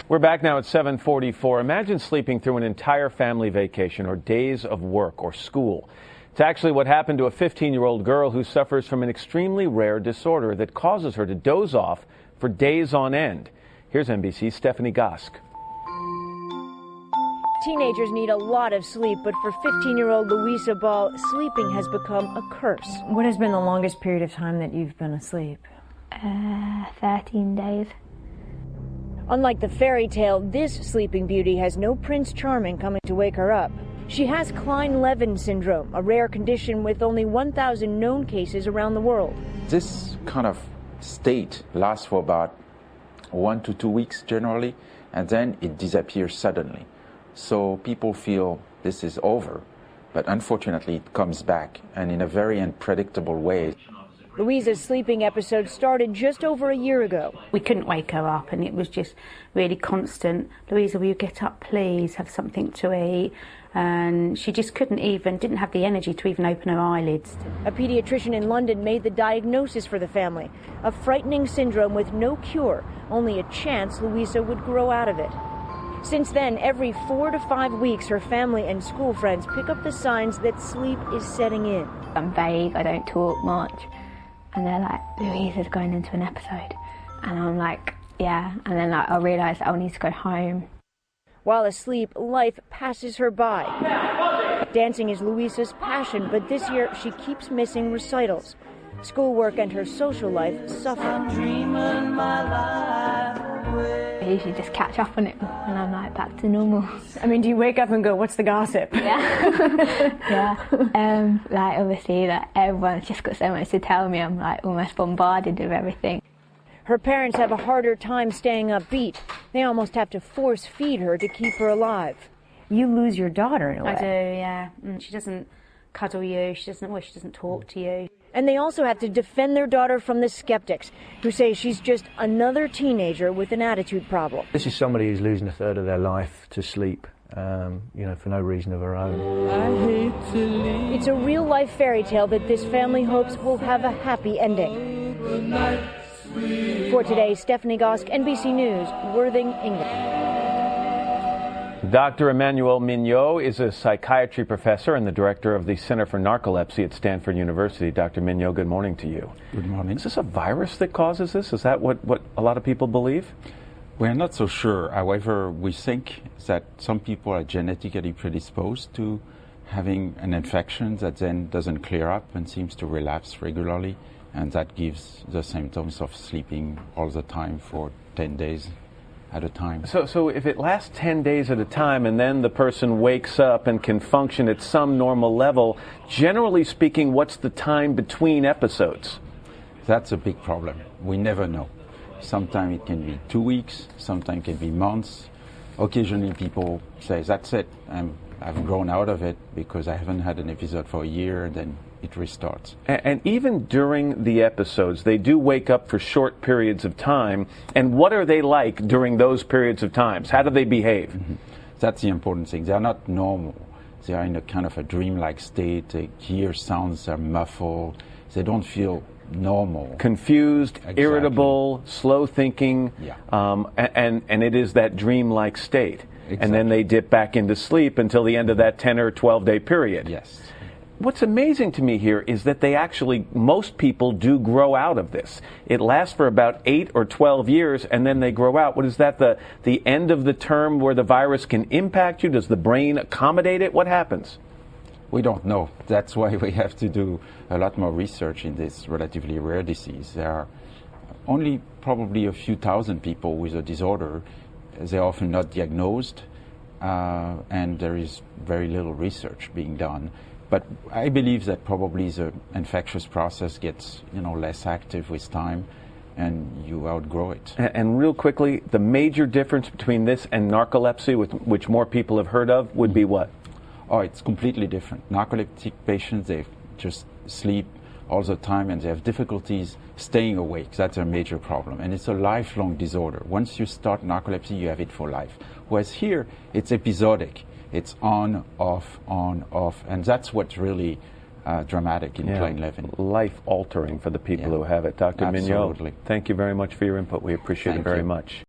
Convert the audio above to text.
We're back now at 7:44. Imagine sleeping through an entire family vacation or days of work or school. It's actually what happened to a 15-year-old girl who suffers from an extremely rare disorder that causes her to doze off for days on end. Here's NBC's Stephanie Gosk. Teenagers need a lot of sleep, but for 15-year-old Louisa Ball, sleeping has become a curse. What has been the longest period of time that you've been asleep? 13 days. Unlike the fairy tale, this sleeping beauty has no Prince Charming coming to wake her up. She has Klein-Levin syndrome, a rare condition with only 1,000 known cases around the world. This kind of state lasts for about 1 to 2 weeks generally, and then it disappears suddenly. So people feel this is over, but unfortunately it comes back, and in a very unpredictable way. Louisa's sleeping episode started just over a year ago. We couldn't wake her up, and it was just really constant. Louisa, will you get up, please? Have something to eat. And she just didn't have the energy to even open her eyelids. A pediatrician in London made the diagnosis for the family. A frightening syndrome with no cure, only a chance Louisa would grow out of it. Since then, every 4 to 5 weeks, her family and school friends pick up the signs that sleep is setting in. I'm vague, I don't talk much. And they're like, Louisa's going into an episode. And I'm like, yeah. And then I realise I'll need to go home. While asleep, life passes her by. Dancing is Louisa's passion, but this year she keeps missing recitals. Schoolwork and her social life suffer. I usually just catch up on it, and I'm like back to normal. I mean, do you wake up and go, what's the gossip? Yeah. Yeah. Like obviously, like everyone's just got so much to tell me. I'm like almost bombarded with everything. Her parents have a harder time staying upbeat. They almost have to force feed her to keep her alive. You lose your daughter in a way. I do, yeah. She doesn't cuddle you. She doesn't talk to you. And they also have to defend their daughter from the skeptics who say she's just another teenager with an attitude problem. This is somebody who's losing a third of their life to sleep, for no reason of her own. It's a real-life fairy tale that this family hopes will have a happy ending. For today, Stephanie Gosk, NBC News, Worthing, England. Dr. Emmanuel Mignot is a psychiatry professor and the director of the Center for Narcolepsy at Stanford University. Dr. Mignot, good morning to you. Good morning. Is this a virus that causes this? Is that what a lot of people believe? We're not so sure. However, we think that some people are genetically predisposed to having an infection that then doesn't clear up and seems to relapse regularly, and that gives the symptoms of sleeping all the time for 10 days at a time. So if it lasts 10 days at a time and then the person wakes up and can function at some normal level, generally speaking, what's the time between episodes? That's a big problem. We never know. Sometimes it can be 2 weeks, sometimes it can be months. Occasionally people say, that's it, I've grown out of it because I haven't had an episode for a year, and then it restarts. And even during the episodes, they do wake up for short periods of time. And what are they like during those periods of times? How do they behave? Mm-hmm. That's the important thing. They are not normal. They are in a kind of a dreamlike state. They hear sounds, they're muffled. They don't feel normal. Confused, Exactly. Irritable, slow thinking. Yeah. And it is that dreamlike state. Exactly. And then they dip back into sleep until the end of that 10 or 12-day period. Yes. What's amazing to me here is that most people do grow out of this. It lasts for about 8 or 12 years, and then they grow out. What is that, the end of the term where the virus can impact you? Does the brain accommodate it? What happens? We don't know. That's why we have to do a lot more research in this relatively rare disease. There are only probably a few thousand people with a disorder. They're often not diagnosed, and there is very little research being done. But I believe that probably the infectious process gets, less active with time, and you outgrow it. And real quickly, the major difference between this and narcolepsy, which more people have heard of, would be what? Oh, it's completely different. Narcoleptic patients, they just sleep all the time, and they have difficulties staying awake. That's a major problem, and it's a lifelong disorder. Once you start narcolepsy, you have it for life. Whereas here, it's episodic. It's on, off, and that's what's really dramatic in Klein-Levin. Life-altering for the people who have it. Dr. Mignot, thank you very much for your input. We appreciate it very much.